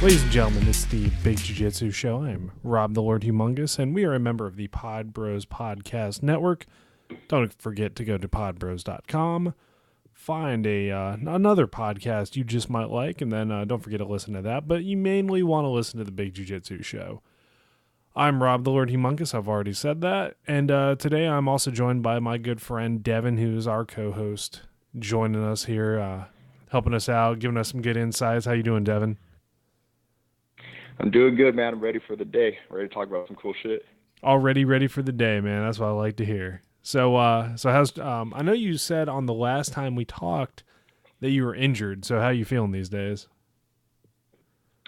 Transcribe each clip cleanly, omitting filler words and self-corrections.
Ladies and gentlemen, it's the Big Jiu-Jitsu Show. I'm Rob the Lord Humongous, and we are a member of the Pod Bros Podcast Network. Don't forget to go to podbros.com, find another podcast you just might like, and then don't forget to listen to that. But you mainly want to listen to the Big Jiu-Jitsu Show. I'm Rob the Lord Humongous, I've already said that. And today I'm also joined by my good friend Devon, who's our co-host, joining us here, helping us out, giving us some good insights. How you doing, Devon? I'm doing good, man. I'm ready for the day. Ready to talk about some cool shit. Already ready for the day, man. That's what I like to hear. So how's I know you said on the last time we talked that you were injured. So how you feeling these days?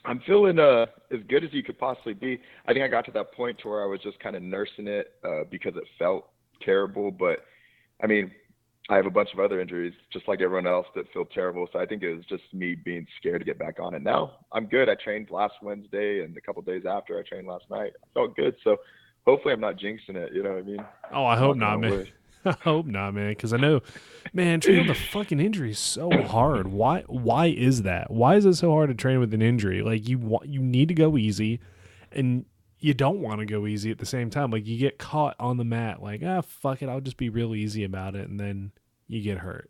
I'm feeling as good as you could possibly be. I think I got to that point to where I was just kind of nursing it because it felt terrible. But I mean, I have a bunch of other injuries, just like everyone else, that feel terrible. So I think it was just me being scared to get back on it. Now I'm good. I trained last Wednesday, and a couple of days after I trained last night. I felt good. So hopefully I'm not jinxing it. You know what I mean? Oh, I hope not, man. I hope not, man. Because I know, man, training with a fucking injury is so hard. Why is that? Why is it so hard to train with an injury? Like you need to go easy, and you don't want to go easy at the same time. Like you get caught on the mat, like, fuck it, I'll just be real easy about it, and then you get hurt.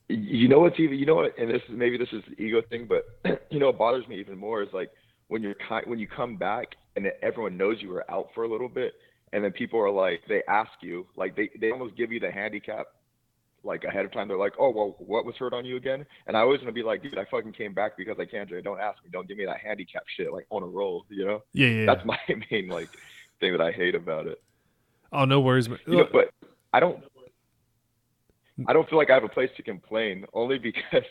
You know what's even, you know what, and this is the ego thing, but you know what bothers me even more is like when you come back and then everyone knows you were out for a little bit, and then people are like, they ask you, like they almost give you the handicap like ahead of time. They're like, oh, well, what was hurt on you again? And I always want to be like, dude, I fucking came back because I can. Don't ask me. Don't give me that handicap shit like on a roll, you know? Yeah. That's my main like thing that I hate about it. Oh, no worries. You know, but I don't feel like I have a place to complain, only because,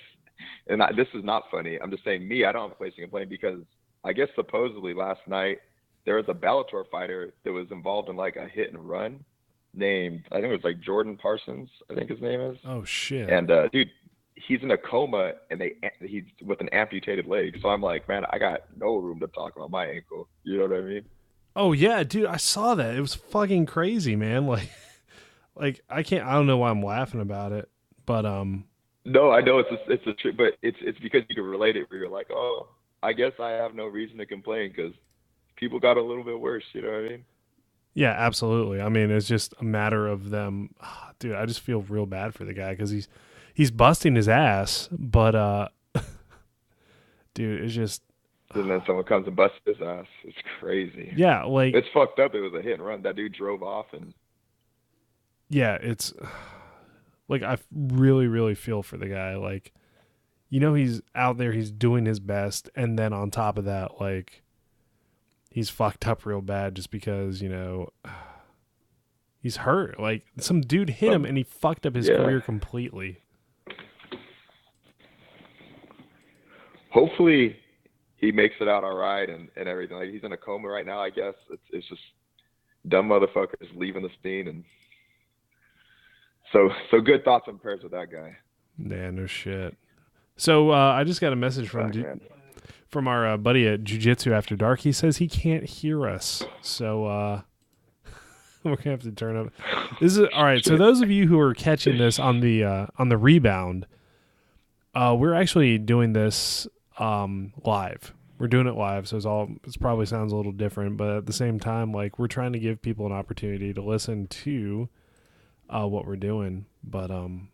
and this is not funny, I'm just saying I don't have a place to complain because I guess supposedly last night there was a Bellator fighter that was involved in like a hit and run named, I think it was like Jordan Parsons, I think his name is. Oh, shit. And dude, he's in a coma and he's with an amputated leg. So I'm like, man, I got no room to talk about my ankle. You know what I mean? Oh, yeah, dude, I saw that. It was fucking crazy, man. Like I don't know why I'm laughing about it, but no, I know it's a trick, but it's because you can relate it where you're like, oh, I guess I have no reason to complain because people got a little bit worse. You know what I mean? Yeah, absolutely. I mean, it's just a matter of them. Dude, I just feel real bad for the guy because he's busting his ass, but dude, it's just. And then someone comes and busts his ass. It's crazy. Yeah, like it's fucked up. It was a hit and run. That dude drove off and. Yeah, it's like I really, really feel for the guy. Like, you know, he's out there, he's doing his best, and then on top of that, like, he's fucked up real bad just because, you know, he's hurt. Like, some dude hit him and he fucked up his career completely. Hopefully he makes it out all right and everything. Like, he's in a coma right now, I guess. It's just dumb motherfuckers leaving the scene. And so good thoughts and prayers with that guy. Yeah, no shit. So I just got a message from our buddy at Jiu-Jitsu After Dark. He says he can't hear us. So we're going to have to turn up. This is all right. So those of you who are catching this on the rebound, we're actually doing this live. We're doing it live, so it probably sounds a little different, but at the same time, like, we're trying to give people an opportunity to listen to what we're doing. But I'm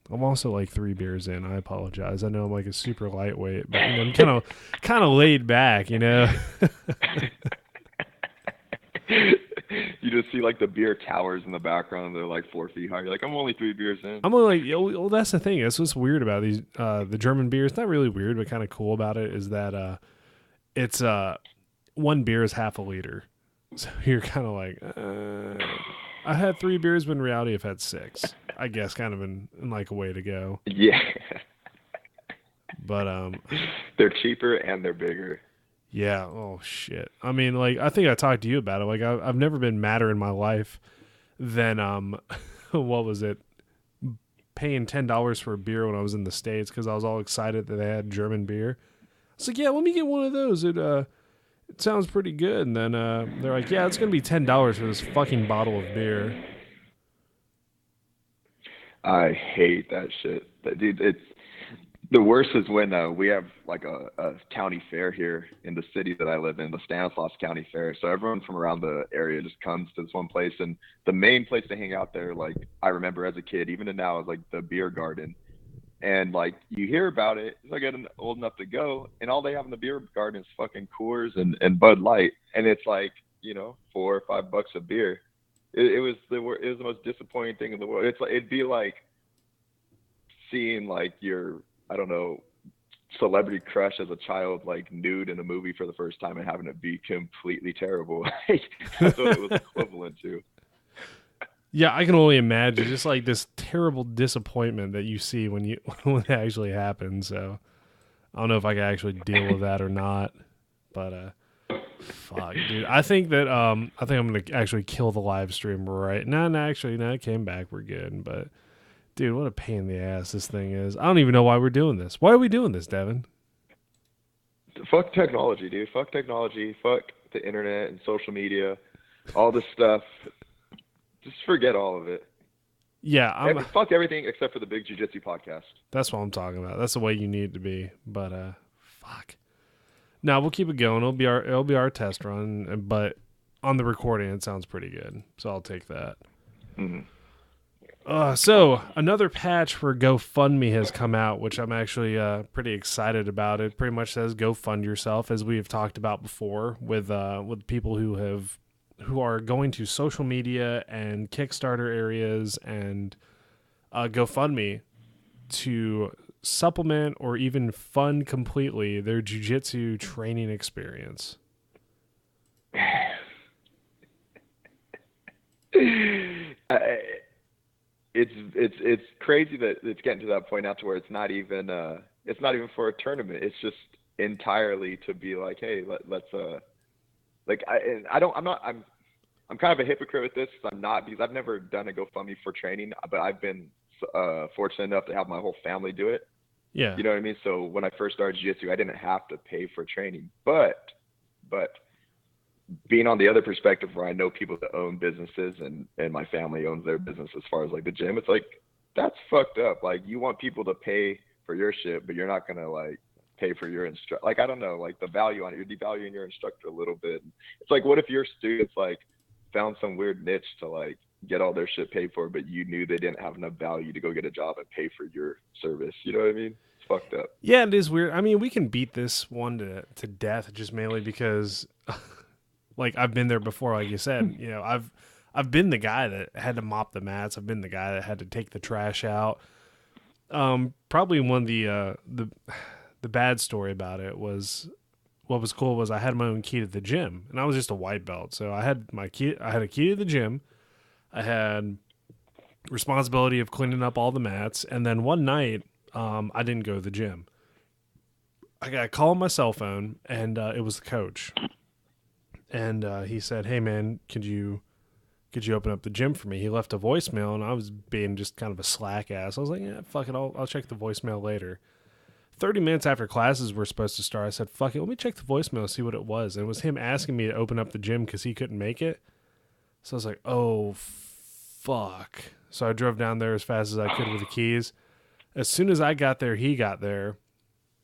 also like 3 beers in. I apologize. I know I'm like a super lightweight, but you know, I'm kind of laid back, you know. You just see like the beer towers in the background. They're like 4 feet high. You're like, I'm only 3 beers in. I'm only like, well, that's the thing. That's what's weird about these the German beers. Not really weird, but kind of cool about it is that it's 1 beer is half a liter. So you're kind of like, I had 3 beers, but in reality I've had 6. I guess kind of in like a way to go. Yeah. But they're cheaper and they're bigger. Yeah. Oh shit. I mean, like, I think I talked to you about it. Like, I've never been madder in my life than what was it? Paying $10 for a beer when I was in the States because I was all excited that they had German beer. I was like, yeah, let me get one of those. It sounds pretty good. And then they're like, yeah, it's gonna be $10 for this fucking bottle of beer. I hate that shit. Dude, The worst is when we have like a county fair here in the city that I live in, the Stanislaus County Fair. So everyone from around the area just comes to this one place, and the main place to hang out there, like I remember as a kid, even to now, is like the beer garden. And like you hear about it, as I get old enough to go, and all they have in the beer garden is fucking Coors and Bud Light, and it's like $4 or $5 a beer. It was the most disappointing thing in the world. It's like it'd be like seeing like your I don't know celebrity crush as a child like nude in a movie for the first time and having it be completely terrible. Like, that's what it was equivalent to. Yeah, I can only imagine just like this terrible disappointment that you see when you when it actually happens. So I don't know if I can actually deal with that or not. But fuck, dude. I think I'm gonna actually kill the live stream right. No, actually, no, it came back. We're good. But dude, what a pain in the ass this thing is. I don't even know why we're doing this. Why are we doing this, Devin? Fuck technology, dude. Fuck technology. Fuck the internet and social media. All this stuff. Just forget all of it. Yeah, Fuck everything except for the Big Jiu-Jitsu podcast. that's what I'm talking about. That's the way you need it to be. But fuck. No, we'll keep it going. It'll be our test run, but on the recording it sounds pretty good. So I'll take that. Mm-hmm. So another patch for GoFundMe has come out, which I'm actually pretty excited about. It pretty much says go fund yourself, as we have talked about before with people who are going to social media and Kickstarter areas and GoFundMe to supplement or even fund completely their jiu-jitsu training experience. It's crazy that it's getting to that point now to where it's not even for a tournament. It's just entirely to be like, hey, let's like I'm kind of a hypocrite with this because I'm not, because I've never done a GoFundMe for training, but I've been fortunate enough to have my whole family do it. Yeah. You know what I mean? So when I first started jiu-jitsu, I didn't have to pay for training, but being on the other perspective where I know people that own businesses and my family owns their business as far as like the gym, it's like, that's fucked up. Like you want people to pay for your shit, but you're not going to like pay for your instructor. Like, I don't know, like the value on it, you're devaluing your instructor a little bit. It's like, what if your students like found some weird niche to like get all their shit paid for, but you knew they didn't have enough value to go get a job and pay for your service? You know what I mean? It's fucked up. Yeah, it is weird. I mean, we can beat this one to death just mainly because like I've been there before, like you said. You know, I've been the guy that had to mop the mats. I've been the guy that had to take the trash out. Probably one of the bad story about it was, what was cool was I had my own key to the gym, and I was just a white belt, so I had my key. I had a key to the gym. I had responsibility of cleaning up all the mats, and then one night, I didn't go to the gym. I got a call on my cell phone, and it was the coach. And he said, "Hey man, could you open up the gym for me?" He left a voicemail, and I was being just kind of a slack ass. I was like, "Yeah, fuck it, I'll check the voicemail later." 30 minutes after classes were supposed to start, I said, "Fuck it, let me check the voicemail and see what it was." And it was him asking me to open up the gym because he couldn't make it. So I was like, "Oh fuck!" So I drove down there as fast as I could with the keys. As soon as I got there, he got there,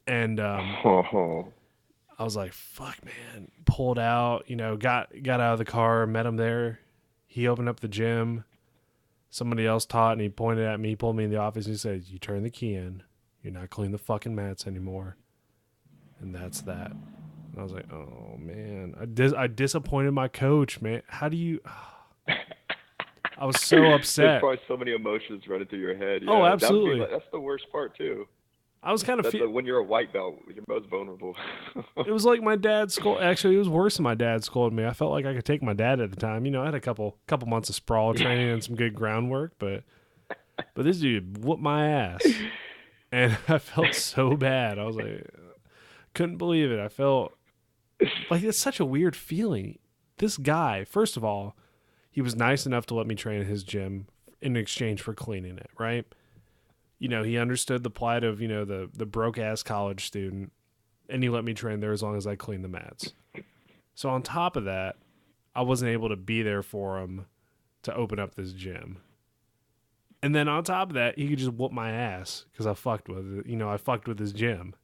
and I was like, fuck, man. Pulled out, got out of the car, met him there. He opened up the gym. Somebody else taught, and he pointed at me, pulled me in the office, and he said, "You turn the key in. You're not cleaning the fucking mats anymore." And that's that. And I was like, oh, man. I disappointed my coach, man. How do you... I was so upset. There's probably so many emotions running through your head. Yeah, oh, absolutely. That's the worst part, too. I was kind of when you're a white belt, you're most vulnerable. It was like my dad Actually, it was worse than my dad scolded me. I felt like I could take my dad at the time. I had a couple months of sprawl training and some good groundwork, but this dude whooped my ass, and I felt so bad. I was like, couldn't believe it. I felt like it's such a weird feeling. This guy, first of all, he was nice enough to let me train in his gym in exchange for cleaning it, right? He understood the plight of, the broke-ass college student, and he let me train there as long as I cleaned the mats. So on top of that, I wasn't able to be there for him to open up this gym. And then on top of that, he could just whoop my ass because I fucked with it. I fucked with his gym.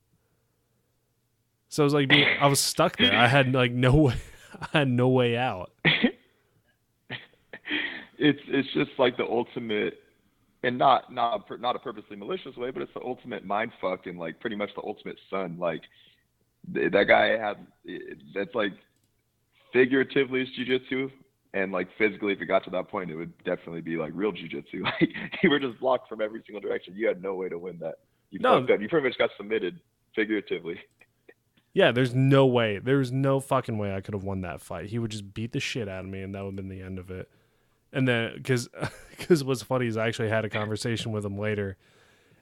So I was like, I was stuck there. I had like no way. I had no way out. It's just like the ultimate, and not a purposely malicious way, but it's the ultimate mind fuck and like pretty much the ultimate son. Like that guy had that's like figuratively it's jujitsu, and like physically, if it got to that point, it would definitely be like real jujitsu. Like you were just blocked from every single direction. You had no way to win that. You No, fucked up. You pretty much got submitted figuratively. yeah, there's no way. There's no fucking way I could have won that fight. He would just beat the shit out of me, and that would have been the end of it. And then, because what's funny is I actually had a conversation with him later,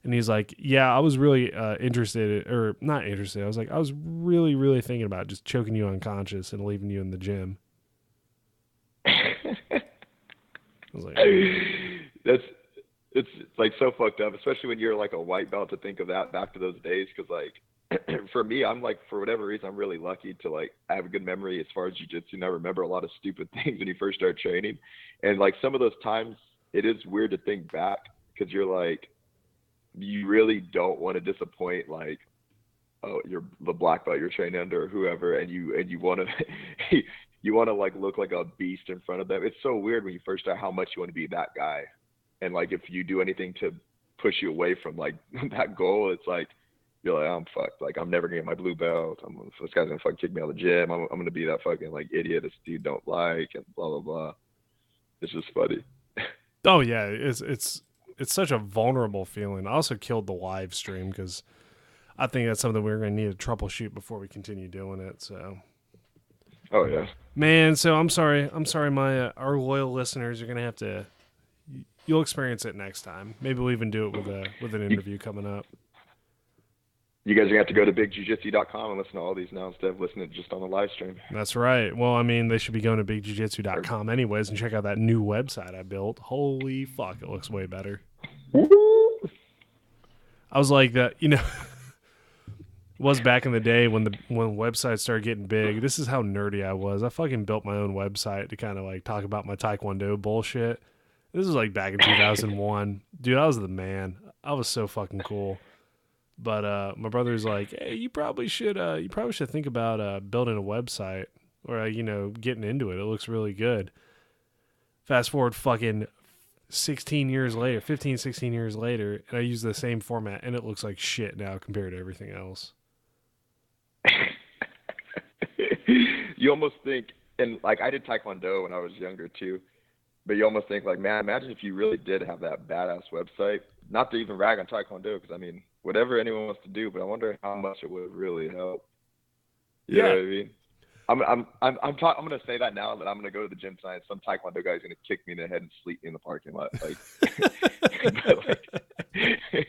and he's like, "Yeah, I was really interested, or not interested. I was like, I was really, really thinking about just choking you unconscious and leaving you in the gym." I was like, That's it's like so fucked up, especially when you're like a white belt to think of that back to those days. Because like for me, I'm like for whatever reason, I'm really lucky to like have a good memory as far as jujitsu. And I remember a lot of stupid things when you first start training, and like some of those times, it is weird to think back because you're like you really don't want to disappoint like oh you're the black belt you're training under or whoever, and you want to you want to like look like a beast in front of them. It's so weird when you first start how much you want to be that guy, and like if you do anything to push you away from like that goal, it's like you're like I'm fucked. Like I'm never gonna get my blue belt. This guy's gonna fucking kick me out of the gym. I'm gonna be that fucking like idiot this dude don't like and blah blah blah. It's just funny. "Oh yeah, it's such a vulnerable feeling." I also killed the live stream because I think that's something we're going to need to troubleshoot before we continue doing it. So, Oh yeah. man, so I'm sorry. I'm sorry, my our loyal listeners are going to have to. You'll experience it next time. Maybe we'll even do it with an You, interview coming up. you guys are gonna have to go to bigjujitsu.com and listen to all these now instead of listening just on the live stream. That's right. Well, I mean, they should be going to bigjujitsu.com anyways and check out that new website I built. Holy fuck, it looks way better. I was like that, it was back in the day when websites started getting big. This is how nerdy I was. I fucking built my own website to kind of like talk about my taekwondo bullshit. This was like back in 2001. Dude, I was the man. I was so fucking cool. But my brother's like, "Hey, you probably should think about building a website or getting into it. It looks really good." Fast forward fucking 16 years later, 15, 16 years later, and I use the same format and it looks like shit now compared to everything else. You almost think, and like I did taekwondo when I was younger too, but you almost think like, man, imagine if you really did have that badass website. Not to even rag on taekwondo, because I mean, whatever anyone wants to do, but I wonder how much it would really help. You know Yeah. what I mean? I'm gonna say that now that I'm gonna go to the gym tonight. Some taekwondo guy's gonna kick me in the head and sleep me in the parking lot. Like, but like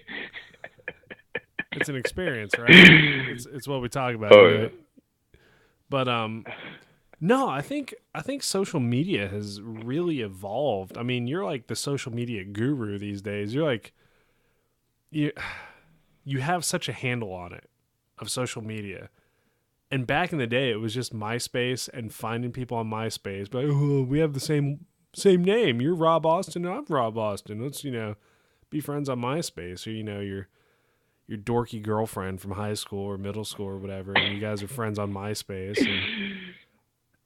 It's an experience, right? It's what we talk about, oh yeah. But no, I think social media has really evolved. I mean, you're like the social media guru these days. You're like you you have such a handle on it of social media. And back in the day, it was just MySpace and finding people on MySpace. But oh, we have the same name. You're Rob Austin, and I'm Rob Austin. Let's be friends on MySpace, or your dorky girlfriend from high school or middle school or whatever, and you guys are friends on MySpace. And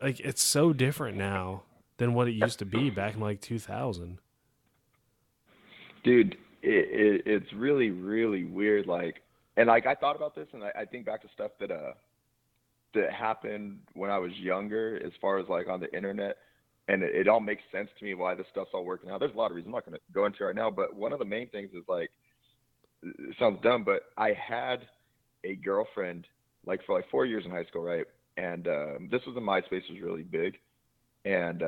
like, it's so different now than what it used to be back in like 2000. Dude, it's really really weird. Like, and like I thought about this, and I think back to stuff that happened when I was younger, as far as like on the internet, and it all makes sense to me why this stuff's all working out. There's a lot of reasons I'm not going to go into right now, but one of the main things is like, it sounds dumb, but I had a girlfriend like for like 4 years in high school, right? And this was when MySpace was really big, and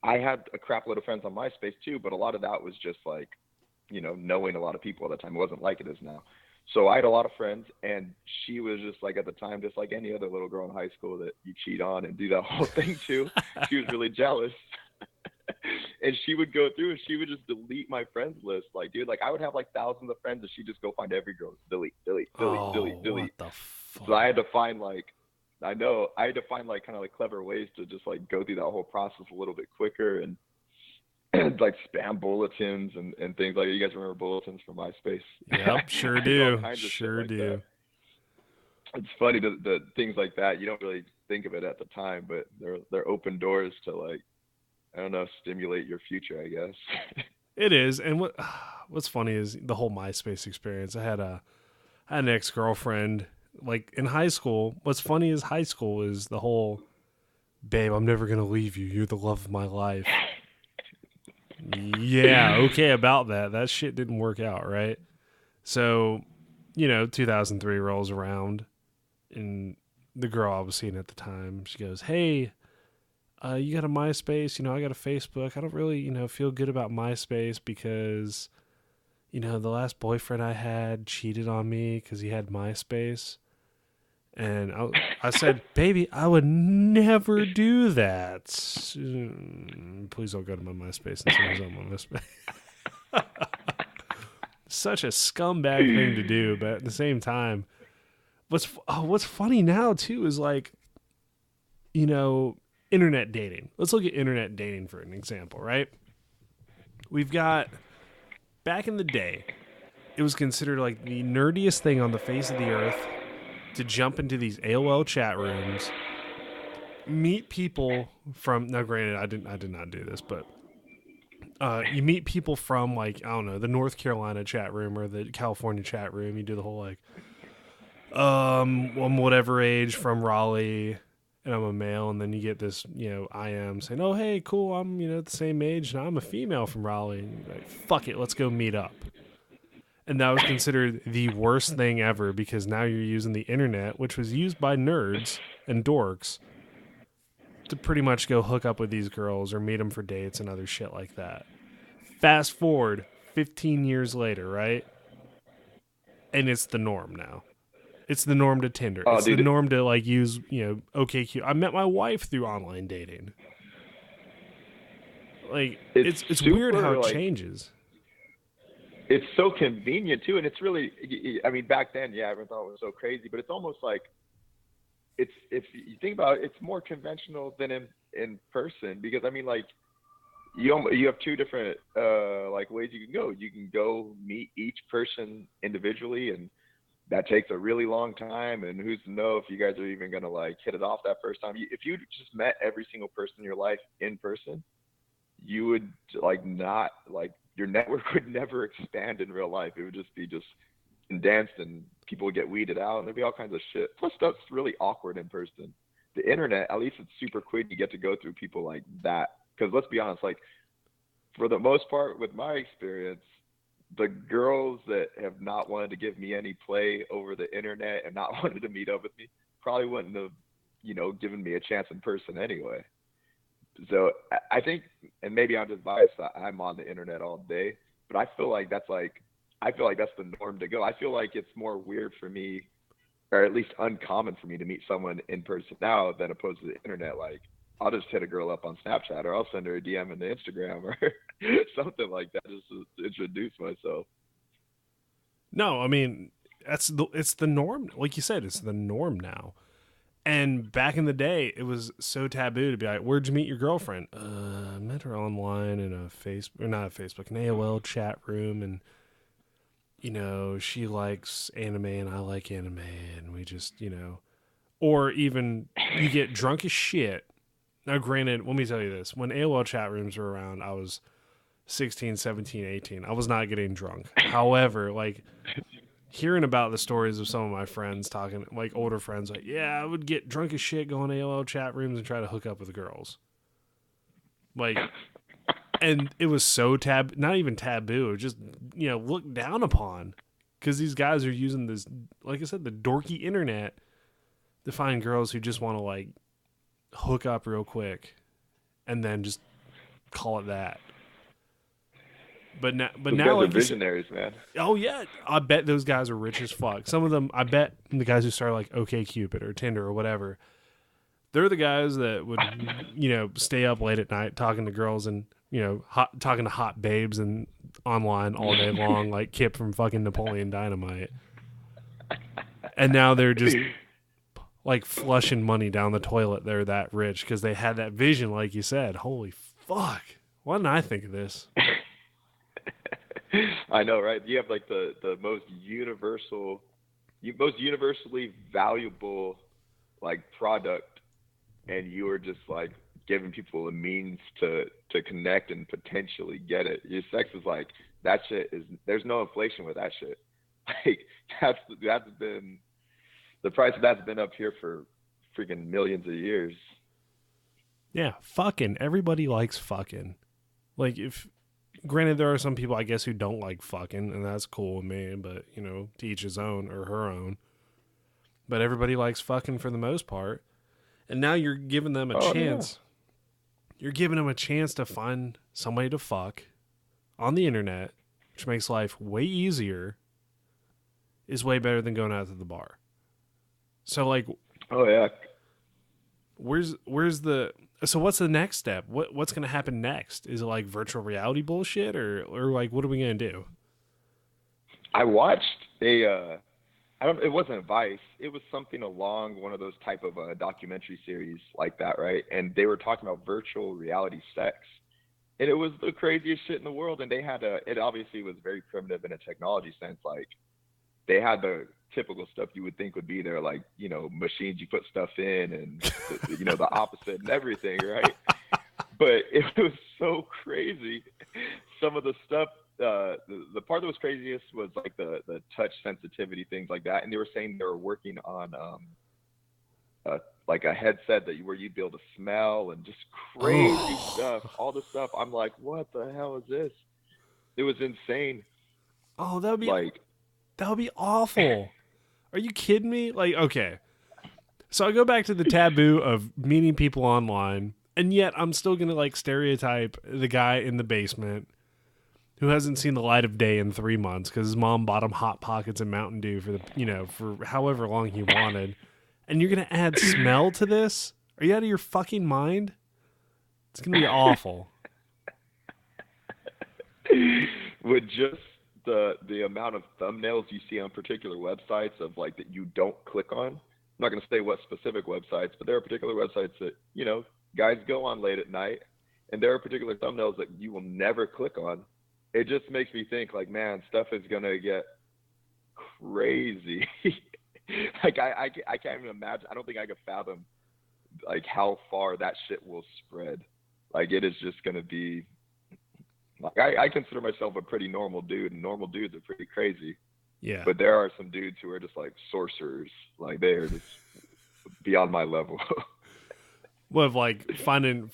I had a crap load of friends on MySpace too, but a lot of that was just like, knowing a lot of people at the time. It wasn't like it is now. So I had a lot of friends, and she was just like at the time, just like any other little girl in high school that you cheat on and do that whole thing to. She was really jealous. And she would go through and she would just delete my friends list. Like, dude, like I would have like thousands of friends and she'd just go find every girl. Delete, delete, delete, Oh, delete, what delete. the fuck? So I had to find like, I had to find like kind of like clever ways to just like go through that whole process a little bit quicker. And like spam bulletins and things like that. You guys remember bulletins from MySpace? Yep, sure All do. kinds of shit Sure like that. do. It's funny the things like that. You don't really think of it at the time, but they're open doors to like, I don't know, stimulate your future, I guess. It is. And what's funny is the whole MySpace experience. I had an ex-girlfriend like in high school. What's funny is high school is the whole babe, I'm never going to leave you. You're the love of my life. Yeah, okay about that. That shit didn't work out, right? So, 2003 rolls around, and the girl I was seeing at the time, she goes, "Hey, you got a MySpace? I got a Facebook. I don't really, feel good about MySpace because, the last boyfriend I had cheated on me because he had MySpace." And I said, "Baby, I would never do that. Please don't go to my MySpace and see who's on my MySpace." Such a scumbag thing to do, but at the same time, what's funny now too is like, internet dating. Let's look at internet dating for an example, right? We've got back in the day, it was considered like the nerdiest thing on the face of the earth to jump into these AOL chat rooms, meet people from. Now, granted, I did not do this, but you meet people from like I don't know the North Carolina chat room or the California chat room. You do the whole like, I'm whatever age from Raleigh, and I'm a male, and then you get this, I am saying, oh hey, cool, I'm the same age, and I'm a female from Raleigh. And you're like, fuck it, let's go meet up. And that was considered the worst thing ever because now you're using the internet, which was used by nerds and dorks, to pretty much go hook up with these girls or meet them for dates and other shit like that. Fast forward 15 years later, right? And it's the norm now. It's the norm to Tinder. Oh, It's the dude, norm to like use, OKQ. I met my wife through online dating. Like it's it's weird how super it like changes. it's so convenient too, and it's really. I mean, back then, yeah, everyone thought it was so crazy, but it's almost like it's if you think about it, it's more conventional than in person because I mean, like you have two different like ways you can go. You can go meet each person individually, and that takes a really long time. And who's to know if you guys are even gonna like hit it off that first time? If you just met every single person in your life in person, you would like not like your network would never expand in real life. It would just be just condensed and people would get weeded out and there'd be all kinds of shit. Plus that's really awkward in person. The internet, at least it's super quick. You get to go through people like that. Because let's be honest, like for the most part with my experience, the girls that have not wanted to give me any play over the internet and not wanted to meet up with me probably wouldn't have, given me a chance in person anyway. So I think, and maybe I'm just biased. I'm on the internet all day, but I feel like that's the norm to go. I feel like it's more weird for me, or at least uncommon for me to meet someone in person now than opposed to the internet. Like I'll just hit a girl up on Snapchat, or I'll send her a DM in the Instagram, or something like that, just to introduce myself. No, I mean it's the norm. Like you said, it's the norm now. And back in the day, it was so taboo to be like, "Where'd you meet your girlfriend?" I met her online in a Facebook, or not a Facebook, an AOL chat room, and she likes anime and I like anime, and we just, or even you get drunk as shit. Now, granted, let me tell you this: when AOL chat rooms were around, I was 16, 17, 18. I was not getting drunk. However, like hearing about the stories of some of my friends talking, like older friends, like, yeah, I would get drunk as shit, go on AOL chat rooms and try to hook up with girls. Like, and it was so not even taboo, it was just, looked down upon because these guys are using this, like I said, the dorky internet to find girls who just want to, like, hook up real quick and then just call it that. But Those now, guys are like you said, visionaries, man. oh yeah, I bet those guys are rich as fuck. Some of them, I bet the guys who started like OkCupid or Tinder or whatever, they're the guys that would, stay up late at night talking to girls and talking to hot babes and online all day long, like Kip from fucking Napoleon Dynamite. And now they're just like flushing money down the toilet. They're that rich because they had that vision, like you said. Holy fuck! Why didn't I think of this? I know, right? You have like the most universal, most universally valuable like product, and you are just like giving people a means to connect and potentially get it. Your sex is like that shit is there's no inflation with that shit. Like that's been the price of that's been up here for freaking millions of years. Yeah, fucking. Everybody likes fucking. Like, if granted, there are some people I guess who don't like fucking, and that's cool with me. But to each his own or her own. But everybody likes fucking for the most part. And now you're giving them a Oh yeah. chance. You're giving them a chance to find somebody to fuck on the internet, which makes life way easier. Is way better than going out to the bar. So like, Oh yeah. where's the so what's the next step? What's gonna happen next? Is it like virtual reality bullshit or like what are we gonna do? I watched a I don't it wasn't Vice. It was something along one of those type of documentary series like that, right? And they were talking about virtual reality sex. And it was the craziest shit in the world, and they had it obviously was very primitive in a technology sense. Like they had the typical stuff you would think would be there, like machines you put stuff in, and the opposite and everything, right? But it was so crazy. Some of the stuff, the part that was craziest was like the touch sensitivity, things like that. And they were saying they were working on like a headset where you'd be able to smell and just crazy Oh, stuff. All this stuff. I'm like, what the hell is this? It was insane. oh, that would be Like, awful. Are you kidding me? Like, okay, so I go back to the taboo of meeting people online, and yet I'm still gonna like stereotype the guy in the basement who hasn't seen the light of day in 3 months because his mom bought him hot pockets and Mountain Dew for for however long he wanted, and you're gonna add smell to this? Are you out of your fucking mind? It's gonna be awful. with just the amount of thumbnails you see on particular websites of like that you don't click on. I'm not going to say what specific websites, but there are particular websites that guys go on late at night, and there are particular thumbnails that you will never click on. It just makes me think like, man, stuff is going to get crazy. Like I can't even imagine. I don't think I could fathom like how far that shit will spread. Like it is just going to be like I consider myself a pretty normal dude, and normal dudes are pretty crazy. Yeah. But there are some dudes who are just like sorcerers. Like they are just beyond my level. What of like finding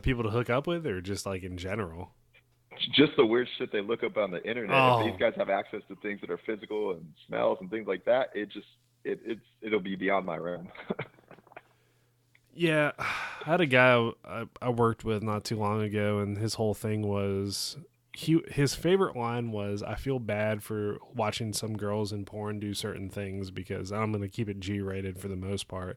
people to hook up with, or just like in general? Just the weird shit they look up on the internet. If these Oh guys have access to things that are physical and smells and things like that, it'll be beyond my realm. yeah, I had a guy I worked with not too long ago, and his whole thing was his favorite line was, "I feel bad for watching some girls in porn do certain things because I'm going to keep it G rated for the most part."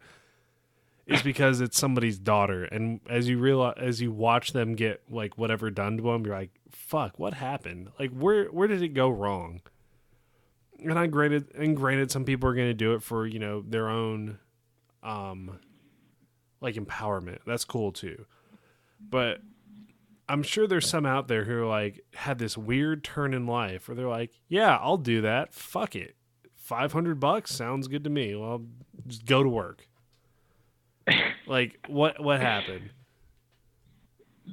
Is because it's somebody's daughter, and as you watch them get like whatever done to them, you're like, "Fuck, what happened? Like, where did it go wrong?" And granted, some people are going to do it for their own, like empowerment. That's cool too, but I'm sure there's some out there who are like had this weird turn in life where they're like, "Yeah, I'll do that. Fuck it, $500 sounds good to me. Well, just go to work." Like what happened?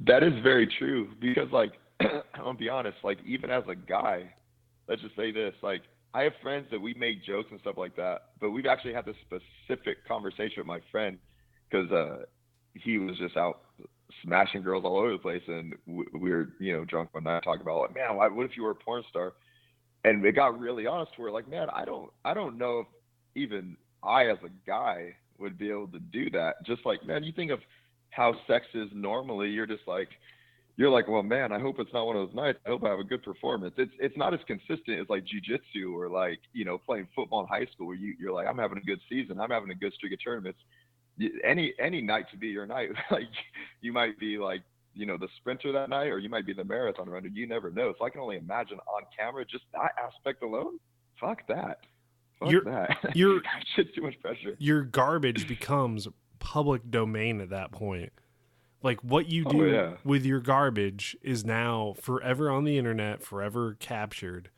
That is very true because like I'll be honest, like even as a guy, let's just say this, like I have friends that we make jokes and stuff like that, but we've actually had this specific conversation with my friend because he was just out smashing girls all over the place, and we were drunk one night talking about like, man, what if you were a porn star? And it got really honest. We're like, man, I don't know if even I as a guy would be able to do that. Just like, man, you think of how sex is normally, you're like, well, man, I hope it's not one of those nights. I hope I have a good performance. It's not as consistent as like jujitsu or like playing football in high school where you're like, I'm having a good season, I'm having a good streak of tournaments. Any night to be your night. Like you might be like the sprinter that night, or you might be the marathon runner. You never know. So I can only imagine on camera just that aspect alone. Fuck that. Fuck You're that. you're That's just too much pressure. your garbage becomes public domain at that point. Like what you Oh do yeah. with your garbage is now forever on the internet, forever captured.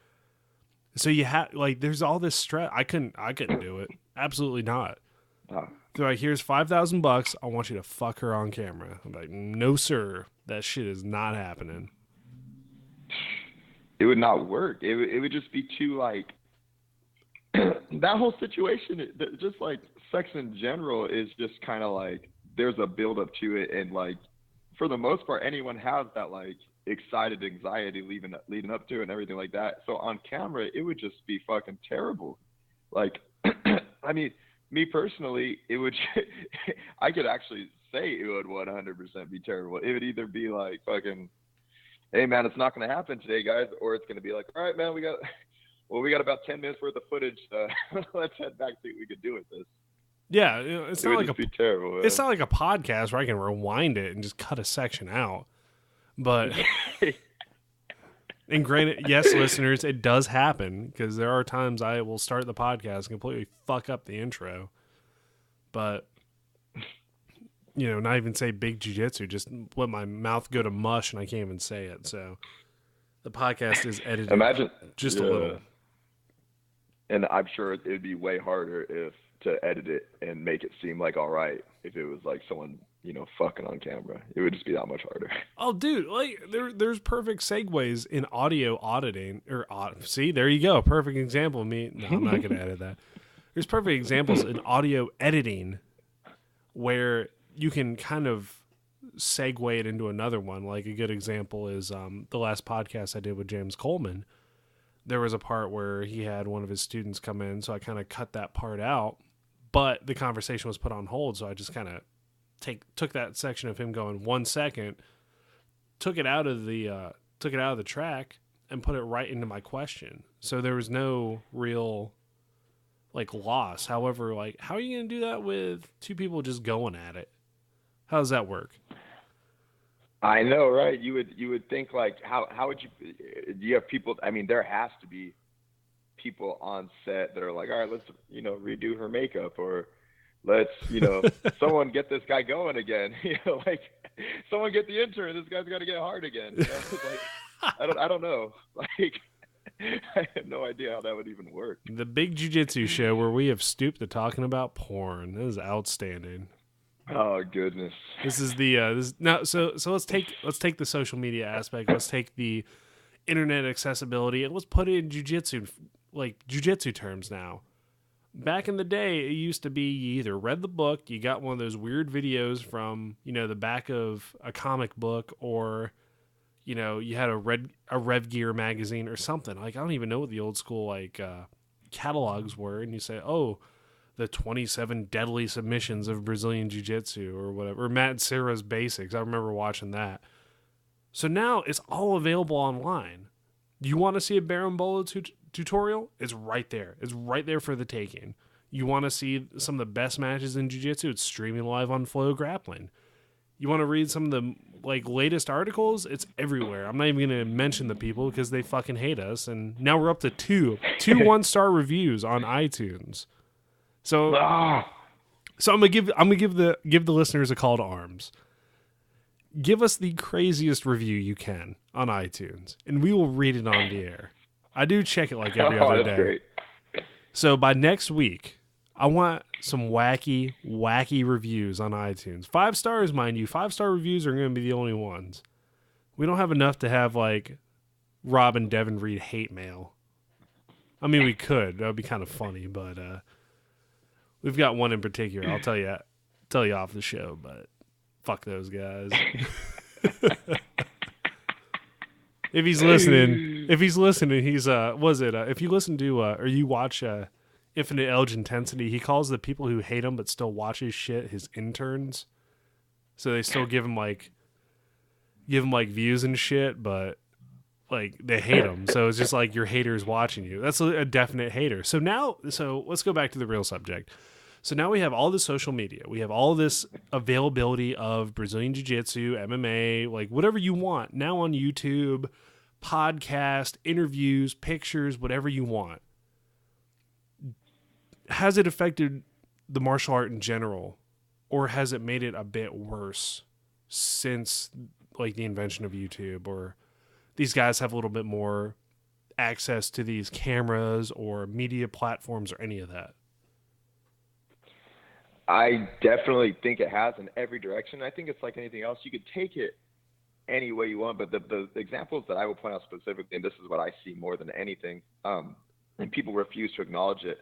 So you have like there's all this stress. I couldn't do it. Absolutely not. Ah, They're like, here's $5,000. I want you to fuck her on camera. I'm like, no sir, that shit is not happening. it would not work. It would just be too like that whole situation. Just like sex in general is just kind of like there's a build up to it, and like for the most part, anyone has that like excited anxiety leading up to it and everything like that. So on camera, it would just be fucking terrible. Like, I mean, me personally, it would. I could actually say it would 100% be terrible. It would either be like fucking, hey man, it's not gonna happen today, guys, or it's gonna be like, all right, man, we got about 10 minutes worth of footage. Let's head back to see what we could do with this. Yeah, it's It not would like just be terrible. Man. it's not like a podcast where I can rewind it and just cut a section out. But and granted, yes, listeners, it does happen because there are times I will start the podcast and completely fuck up the intro. But not even say big jiu-jitsu, just let my mouth go to mush and I can't even say it. So the podcast is edited Imagine just a little. And I'm sure it would be way harder to edit it and make it seem like all right if it was like someone fucking on camera. It would just be that much harder. Oh, dude, like there's perfect segues in audio auditing see, there you go, perfect example of me. No, I'm not gonna edit that. There's perfect examples in audio editing where you can kind of segue it into another one. Like a good example is the last podcast I did with James Coleman. There was a part where he had one of his students come in, so I kind of cut that part out, but the conversation was put on hold, so I just kind of took that section of him going 1 second, took it out of the track, and put it right into my question. So there was no real like loss. However, like how are you going to do that with two people just going at it? How does that work? I know, right? You would think like how would you have people? I mean, there has to be people on set that are like, all right, let's redo her makeup, or let's someone get this guy going again. Like someone get the intern. This guy's got to get hard again. Like I don't know. Like I have no idea how that would even work. The big jiu-jitsu show where we have stooped to talking about porn. That is outstanding. Oh goodness. This is the now. So let's take the social media aspect. Let's take the internet accessibility and let's put it in jujitsu terms now. Back in the day, it used to be you either read the book, you got one of those weird videos from the back of a comic book, or you had a Rev Gear magazine or something. Like I don't even know what the old school catalogs were, and you say, oh, the 27 deadly submissions of Brazilian Jiu-Jitsu or whatever, or Matt Serra's basics. I remember watching that. So now it's all available online. You want to see a Berimbolo tutorial? It's right there. It's right there for the taking. You want to see some of the best matches in Jiu-Jitsu? It's streaming live on Flow Grappling. You want to read some of the latest articles? It's everywhere. I'm not even going to mention the people because they fucking hate us. And now we're up to two 1-star reviews on iTunes. So I'm gonna give the listeners a call to arms. Give us the craziest review you can on iTunes, and we will read it on the air. I do check it like every other day. Great. So by next week, I want some wacky reviews on iTunes. 5 stars, mind you. 5-star reviews are going to be the only ones. We don't have enough to have like Rob and Devon read hate mail. I mean, we could. That would be kind of funny, but we've got one in particular. I'll tell you off the show, but fuck those guys. If he's listening, he's if you listen to or you watch Infinite Edge Intensity, he calls the people who hate him but still watch his shit his interns. So they still give him views and shit, but like they hate him. So it's just like your haters watching you. That's a definite hater. So let's go back to the real subject. So now we have all this social media. We have all this availability of Brazilian Jiu-Jitsu, MMA, like whatever you want. Now on YouTube, podcast, interviews, pictures, whatever you want. Has it affected the martial art in general, or has it made it a bit worse since like the invention of YouTube, or these guys have a little bit more access to these cameras or media platforms or any of that? I definitely think it has in every direction. I think it's like anything else. You could take it any way you want, but the examples that I will point out specifically, and this is what I see more than anything, and people refuse to acknowledge it.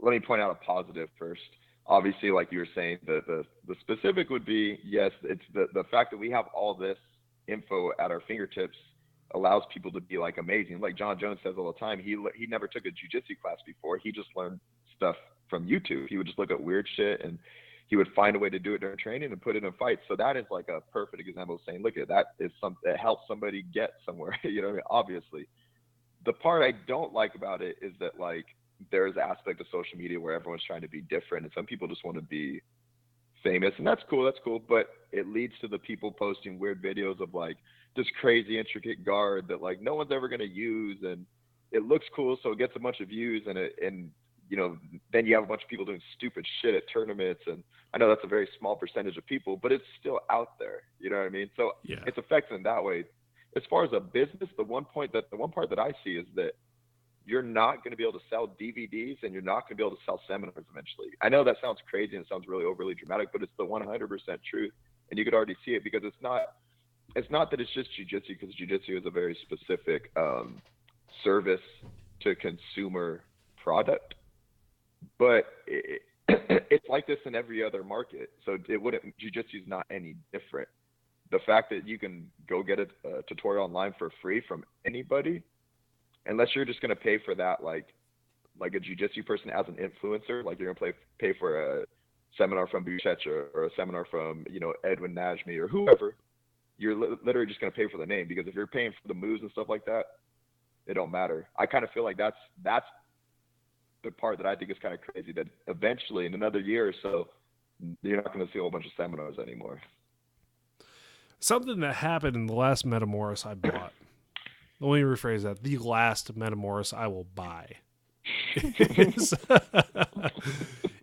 Let me point out a positive first. Obviously, like you were saying, the specific would be, yes, it's the fact that we have all this info at our fingertips allows people to be like amazing. Like John Jones says all the time, he never took a jiu-jitsu class before. He just learned stuff from YouTube. He would just look at weird shit and he would find a way to do it during training and put it in fights. So that is like a perfect example of saying, look at that is something that helps somebody get somewhere. You know what I mean? Obviously. The part I don't like about it is that like there's an aspect of social media where everyone's trying to be different and some people just want to be famous, and that's cool, but it leads to the people posting weird videos of like this crazy intricate guard that like no one's ever going to use, and it looks cool so it gets a bunch of views, and you know, then you have a bunch of people doing stupid shit at tournaments, and I know that's a very small percentage of people, but it's still out there, you know what I mean? So Yeah. it's affecting in that way. As far as a business, the one part that I see is that you're not going to be able to sell DVDs and you're not going to be able to sell seminars eventually. I know that sounds crazy and it sounds really overly dramatic, but it's the 100% truth. And you could already see it because it's not that it's just jiu-jitsu, because jiu-jitsu is a very specific service to consumer product, but it's like this in every other market. So jiu-jitsu is not any different. The fact that you can go get a tutorial online for free from anybody, unless you're just going to pay for that, like a jiu-jitsu person as an influencer, like you're going to pay for a seminar from Buchecha or a seminar from, you know, Edwin Najmi or whoever, you're literally just going to pay for the name, because if you're paying for the moves and stuff like that, it don't matter. I kind of feel like that's the part that I think is kind of crazy, that eventually in another year or so, you're not going to see a whole bunch of seminars anymore. Something that happened in the last Metamoris I bought. Let me rephrase that. The last Metamoris I will buy.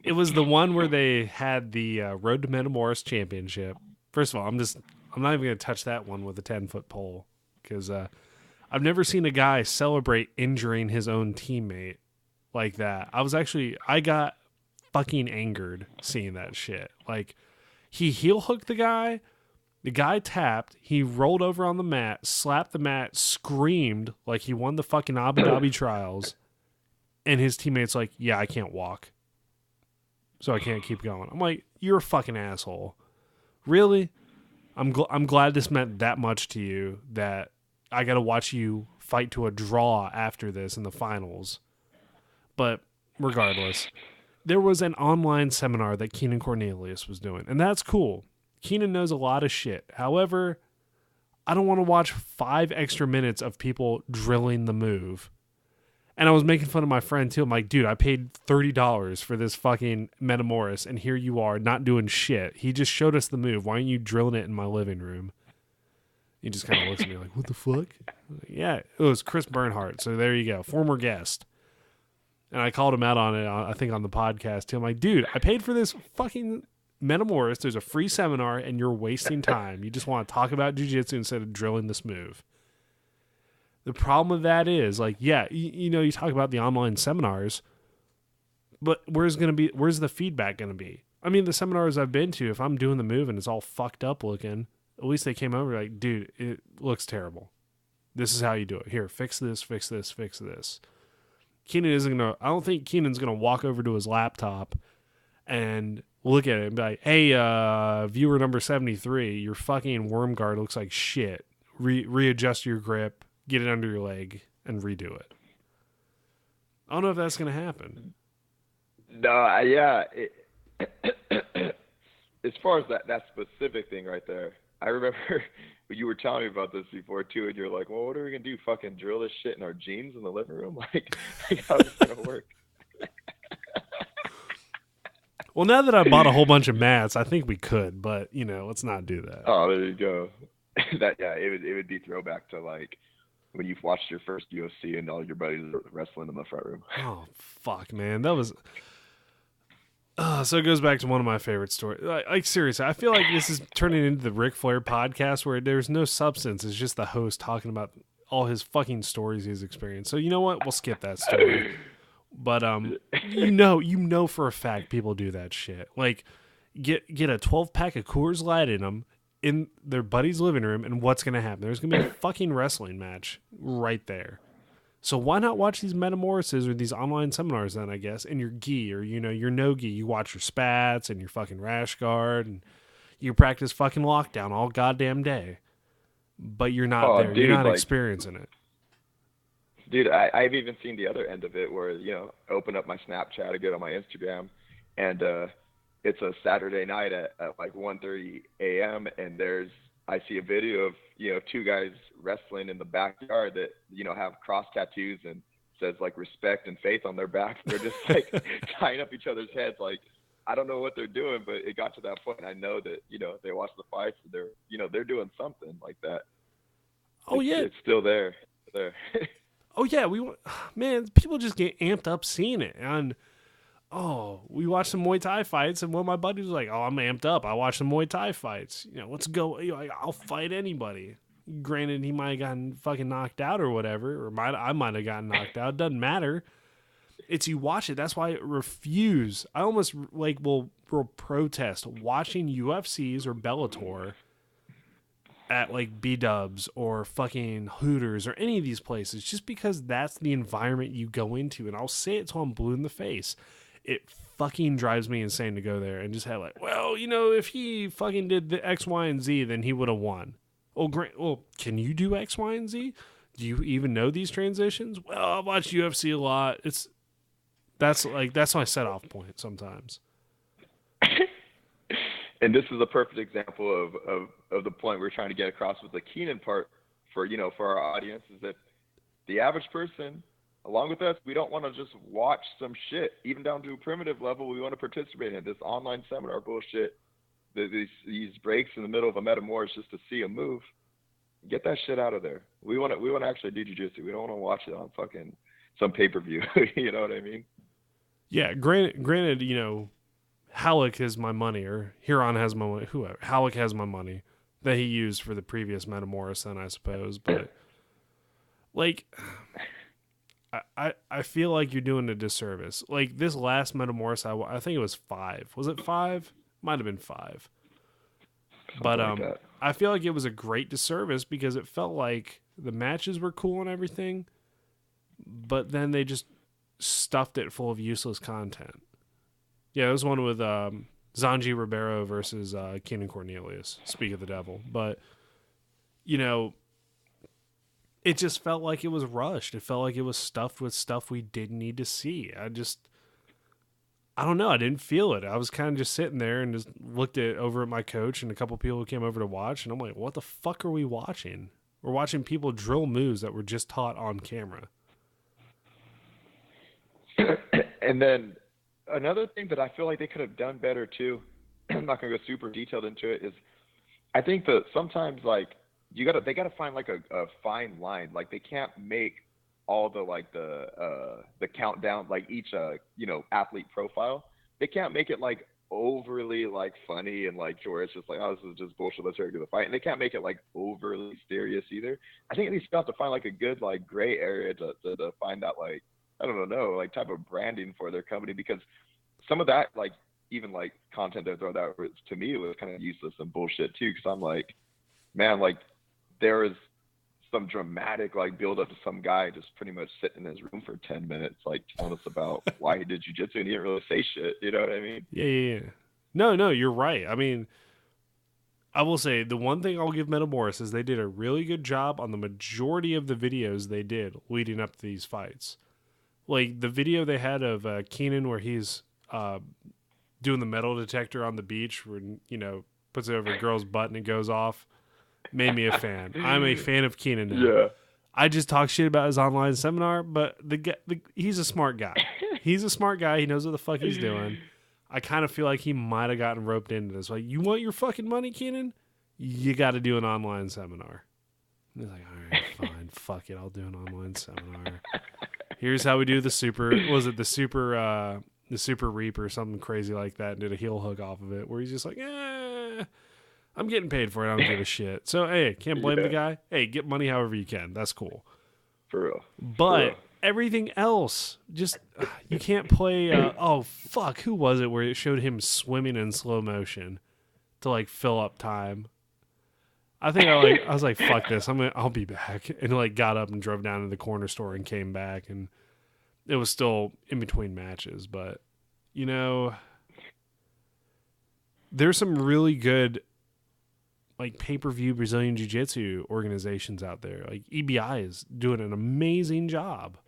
It was the one where they had the Road to Metamoris Championship. First of all, I'm not even going to touch that one with a 10-foot pole, because I've never seen a guy celebrate injuring his own teammate like that. I got fucking angered seeing that shit. Like, he heel hooked the guy tapped, he rolled over on the mat, slapped the mat, screamed like he won the fucking Abu Dhabi trials, and his teammate's like, yeah, I can't walk, so I can't keep going. I'm like, you're a fucking asshole. Really? I'm glad this meant that much to you that I got to watch you fight to a draw after this in the finals. But regardless, there was an online seminar that Keenan Cornelius was doing, and that's cool. Keenan knows a lot of shit. However, I don't want to watch 5 extra minutes of people drilling the move. And I was making fun of my friend too. I'm like, dude, I paid $30 for this fucking Metamoris, and here you are not doing shit. He just showed us the move. Why aren't you drilling it in my living room? He just kind of looks at me like, what the fuck? Like, yeah, it was Chris Bernhardt. So there you go. Former guest. And I called him out on it, I think, on the podcast too. I'm like, dude, I paid for this fucking Metamoris. There's a free seminar, and you're wasting time. You just want to talk about jiu-jitsu instead of drilling this move. The problem with that is, like, yeah, you know, you talk about the online seminars, but where's the feedback going to be? I mean, the seminars I've been to, if I'm doing the move and it's all fucked up looking, at least they came over like, dude, it looks terrible. This is how you do it. Here, fix this, fix this, fix this. I don't think Keenan's going to walk over to his laptop and look at it and be like, hey, viewer number 73, your fucking worm guard looks like shit. Readjust your grip, get it under your leg, and redo it. I don't know if that's going to happen. No, yeah. As far as that specific thing right there, I remember you were telling me about this before too, and you're like, well, what are we going to do? Fucking drill this shit in our jeans in the living room? Like how's this going to work? Well, now that I bought a whole bunch of mats, I think we could, but, you know, let's not do that. Oh, there you go. It would be throwback to, like, when you've watched your first UFC and all your buddies are wrestling in the front room. Oh, fuck, man. That was... So it goes back to one of my favorite stories. Like seriously, I feel like this is turning into the Ric Flair podcast where there's no substance. It's just the host talking about all his fucking stories he's experienced. So you know what? We'll skip that story. But you know for a fact people do that shit. Like get a 12-pack of Coors Light in them in their buddy's living room, and what's gonna happen? There's gonna be a fucking wrestling match right there. So why not watch these metamorphoses or these online seminars then, I guess, in your gi or, your no gi. You watch your spats and your fucking rash guard and you practice fucking lockdown all goddamn day. But you're not there. Dude, you're not experiencing it. Dude, I've even seen the other end of it where, open up my Snapchat or get on my Instagram and it's a Saturday night at like 1:30 a.m. and I see a video of, two guys wrestling in the backyard that, have cross tattoos and says like respect and faith on their backs. They're just like tying up each other's heads. Like, I don't know what they're doing, but it got to that point. I know that, they watch the fights. They're doing something like that. Oh, yeah. It's still there. Oh, yeah. Man, people just get amped up seeing it. And, we watched some Muay Thai fights, and one of my buddies was like, I'm amped up. I watched some Muay Thai fights. Let's go. I'll fight anybody. Granted, he might have gotten fucking knocked out or whatever, or I might have gotten knocked out. Doesn't matter. It's you watch it. That's why I refuse. I almost will protest watching UFCs or Bellator at like B-dubs or fucking Hooters or any of these places, just because that's the environment you go into. And I'll say it till I'm blue in the face. It fucking drives me insane to go there and just have if he fucking did the X, Y, and Z, then he would have won. Can you do X, Y, and Z? Do you even know these transitions? Well, I watch UFC a lot. That's my set off point sometimes. And this is a perfect example of the point we're trying to get across with the Keenan part for our audience, is that the average person, along with us, we don't want to just watch some shit, even down to a primitive level. We want to participate in this online seminar bullshit. These breaks in the middle of a metamorph just to see a move. Get that shit out of there. We want to actually do jiu-jitsu. We don't want to watch it on fucking some pay-per-view. You know what I mean? Yeah. Granted, Halleck has my money, or Huron has my money. Whoever Halleck has my money that he used for the previous metamorph, then I suppose. But I feel like you're doing a disservice. Like this last metamorph, I think it was 5. Was it 5? Might have been 5. But like I feel like it was a great disservice because it felt like the matches were cool and everything, but then they just stuffed it full of useless content. Yeah, it was one with Zanji Ribeiro versus Keenan Cornelius. Speak of the devil. But, it just felt like it was rushed. It felt like it was stuffed with stuff we didn't need to see. I don't know. I didn't feel it. I was kind of just sitting there and just looked over at my coach and a couple people who came over to watch. And I'm like, what the fuck are we watching? We're watching people drill moves that were just taught on camera. And then another thing that I feel like they could have done better too, I'm not going to go super detailed into it, is I think that sometimes they gotta find like a fine line. Like they can't make all the countdown, like each athlete profile. They can't make it like overly like funny and like where it's just like, oh, this is just bullshit, let's ready to do the fight. And they can't make it like overly serious either. I think they still have to find like a good like gray area to find that like, I don't know, like type of branding for their company, because some of that like even like content they throw out, to me it was kind of useless and bullshit too, because I'm like, man, like there is some dramatic like build up to some guy just pretty much sitting in his room for 10 minutes like telling us about why he did jiu-jitsu, and he didn't really say shit, you know what I mean? Yeah. No, you're right. I mean, I will say the one thing I'll give Metamorph is they did a really good job on the majority of the videos they did leading up to these fights. Like the video they had of Keenan where he's doing the metal detector on the beach, where puts it over a girl's butt and it goes off, made me a fan. I'm a fan of Keenan now. Yeah. I just talk shit about his online seminar, but he's a smart guy. He's a smart guy. He knows what the fuck he's doing. I kind of feel like he might have gotten roped into this. Like, you want your fucking money, Keenan? You got to do an online seminar. And he's like, all right, fine. Fuck it. I'll do an online seminar. Here's how we do the super the Super Reaper or something crazy like that and did a heel hook off of it where he's just like, I'm getting paid for it. I don't give a shit. So, hey, can't blame the guy. Hey, get money however you can. That's cool. For real. But everything else, just, you can't play, oh, fuck, who was it where it showed him swimming in slow motion to, like, fill up time? I think I was like, fuck this. I'll be back. And, like, got up and drove down to the corner store and came back. And it was still in between matches. But, you know, there's some really good, like, pay-per-view Brazilian Jiu-Jitsu organizations out there. Like, EBI is doing an amazing job.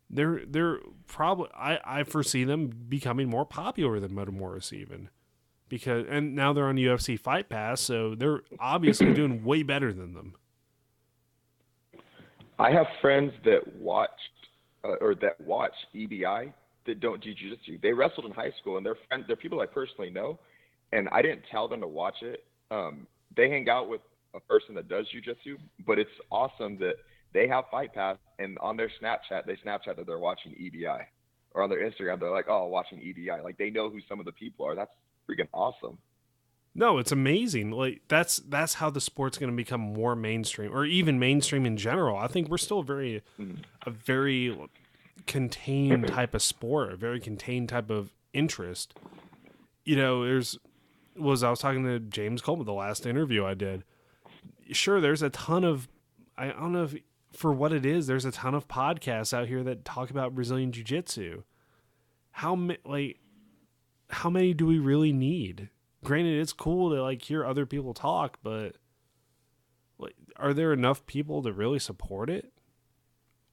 They're probably, I foresee them becoming more popular than Metamoris even. And now they're on UFC Fight Pass, so they're obviously doing way better than them. I have friends that watch EBI that don't do jiu-jitsu. They wrestled in high school, and they're friends. They're people I personally know, and I didn't tell them to watch it. They hang out with a person that does jiu-jitsu, but it's awesome that they have Fight Pass, and on their Snapchat, they Snapchat that they're watching EBI, or on their Instagram, they're like, "Oh, watching EBI." Like they know who some of the people are. That's freaking awesome. No, it's amazing. Like that's how the sport's going to become more mainstream, or even mainstream in general. I think we're still a very contained type of sport, a very contained type of interest. You know, I was talking to James Coleman the last interview I did. Sure, there's a ton of, I don't know if for what it is, there's a ton of podcasts out here that talk about Brazilian Jiu-Jitsu. How many do we really need? Granted, it's cool to like hear other people talk, but like, are there enough people to really support it?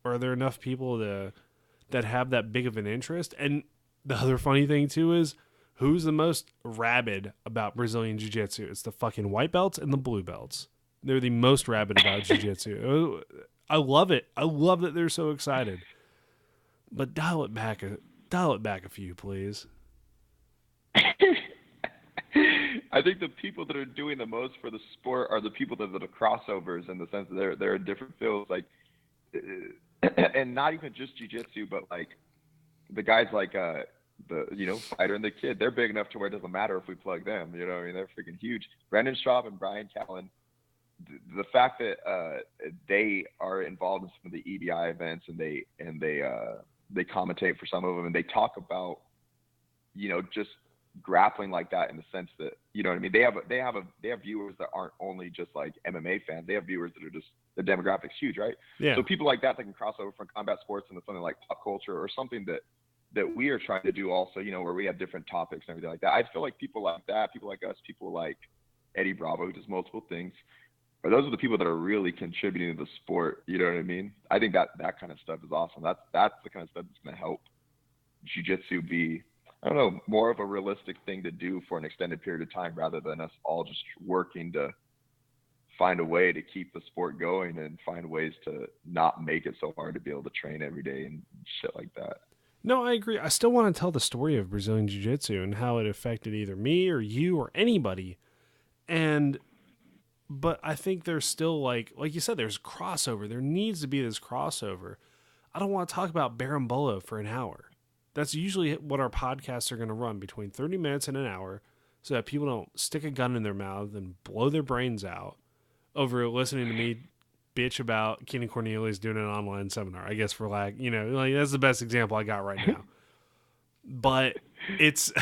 Or are there enough people that have that big of an interest? And the other funny thing too is, who's the most rabid about Brazilian Jiu-Jitsu? It's the fucking white belts and the blue belts. They're the most rabid about Jiu-Jitsu. I love it. I love that they're so excited. But dial it back a few, please. I think the people that are doing the most for the sport are the people that are the crossovers, in the sense that they're in different fields, like, and not even just jiu-jitsu, but like the guys like Fighter and the Kid. They're big enough to where it doesn't matter if we plug them. You know what I mean? They're freaking huge. Brandon Straub and Brian Callen. The fact that they are involved in some of the EBI events, and they commentate for some of them, and they talk about, just grappling like that, in the sense that, you know what I mean, they have viewers that aren't only just like MMA fans. They have viewers that are just, the demographics huge, right? Yeah. So people like that can cross over from combat sports into something like pop culture, or something that we are trying to do also, where we have different topics and everything like that. I feel like people like that, people like us, people like Eddie Bravo, who does multiple things, or those are the people that are really contributing to the sport. You know what I mean? I think that kind of stuff is awesome. That's the kind of stuff that's going to help jiu-jitsu be, I don't know, more of a realistic thing to do for an extended period of time, rather than us all just working to find a way to keep the sport going, and find ways to not make it so hard to be able to train every day and shit like that. No, I agree. I still want to tell the story of Brazilian Jiu-Jitsu and how it affected either me or you or anybody. But I think there's still, like you said, there's crossover. There needs to be this crossover. I don't want to talk about Berimbolo for an hour. That's usually what our podcasts are going to run, between 30 minutes and an hour, so that people don't stick a gun in their mouth and blow their brains out over listening to me bitch about Kenny Cornelius doing an online seminar. I guess for that's the best example I got right now. But it's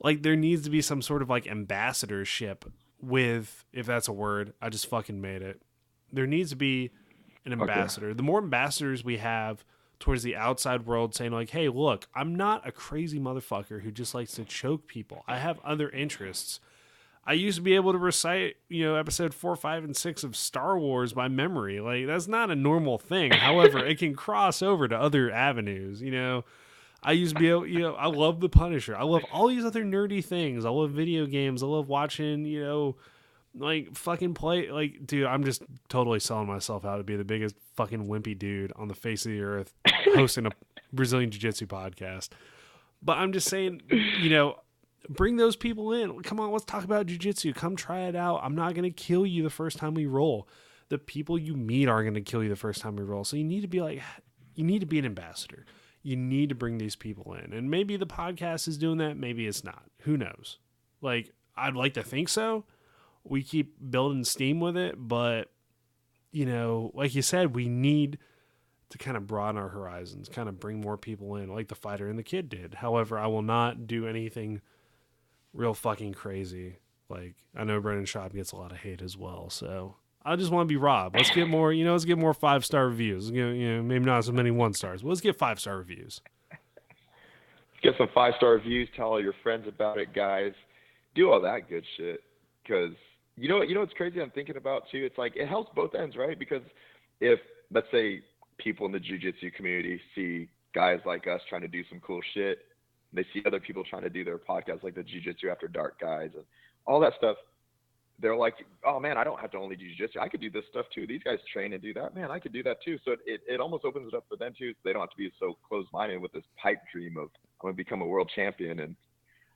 like, there needs to be some sort of like ambassadorship with, if that's a word, I just fucking made it. There needs to be an ambassador. Okay. The more ambassadors we have towards the outside world, saying like, hey, look, I'm not a crazy motherfucker who just likes to choke people. I have other interests. I used to be able to recite, episode 4, 5, and 6 of Star Wars by memory. Like, that's not a normal thing. However, it can cross over to other avenues. I used to be able, I love The Punisher. I love all these other nerdy things. I love video games. I love watching, like fucking play. Like, dude, I'm just totally selling myself out to be the biggest fucking wimpy dude on the face of the earth hosting a Brazilian Jiu-Jitsu podcast. But I'm just saying, bring those people in. Come on, let's talk about jiu-jitsu. Come try it out. I'm not going to kill you the first time we roll. The people you meet are going to kill you the first time we roll. So you need to be an ambassador. You need to bring these people in. And maybe the podcast is doing that. Maybe it's not. Who knows? Like, I'd like to think so. We keep building steam with it. But, you know, like you said, we need to kind of broaden our horizons, kind of bring more people in like the fighter and the kid did. However, I will not do anything real fucking crazy. Like, I know Brendan Schaub gets a lot of hate as well. So I just want to be Rob. Let's get more, let's get more 5-star reviews. Maybe not so many 1-stars, but let's get 5-star reviews. Get some 5-star reviews. Tell all your friends about it, guys. Do all that good shit. Because you know what's crazy? I'm thinking about too. It's like it helps both ends, right? Because if, let's say, people in the jiu-jitsu community see guys like us trying to do some cool shit, they see other people trying to do their podcasts, like the Jiu-Jitsu After Dark guys and all that stuff. They're like, oh man, I don't have to only do jiu-jitsu. I could do this stuff too. These guys train and do that. Man, I could do that too. So it almost opens it up for them too. So they don't have to be so closed-minded with this pipe dream of I'm going to become a world champion. And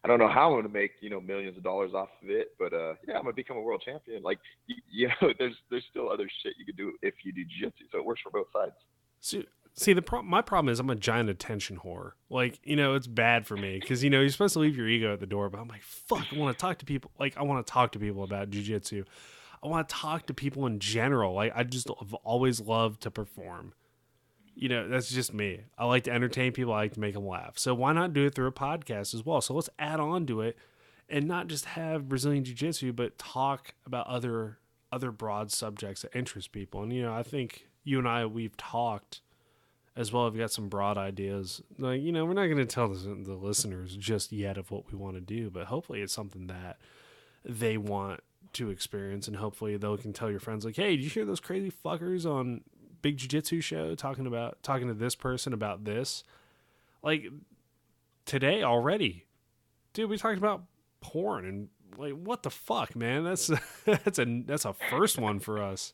I don't know how I'm going to make, millions of dollars off of it, but yeah, I'm going to become a world champion. Like, there's still other shit you could do if you do jiu-jitsu. So it works for both sides. See, my problem is I'm a giant attention whore. Like, it's bad for me because, you're supposed to leave your ego at the door, but I'm like, fuck, I want to talk to people. Like, I want to talk to people about jiu-jitsu. I want to talk to people in general. Like, I've always loved to perform. That's just me. I like to entertain people. I like to make them laugh. So why not do it through a podcast as well? So let's add on to it and not just have Brazilian jiu-jitsu, but talk about other broad subjects that interest people. And, I think you and I, we've talked as well. I've got some broad ideas. Like, we're not going to tell the listeners just yet of what we want to do, but hopefully it's something that they want to experience. And hopefully they can tell your friends like, hey, did you hear those crazy fuckers on Big Jiu-Jitsu show talking to this person about this? Like today already, dude, we talked about porn and like, what the fuck, man? That's a first one for us.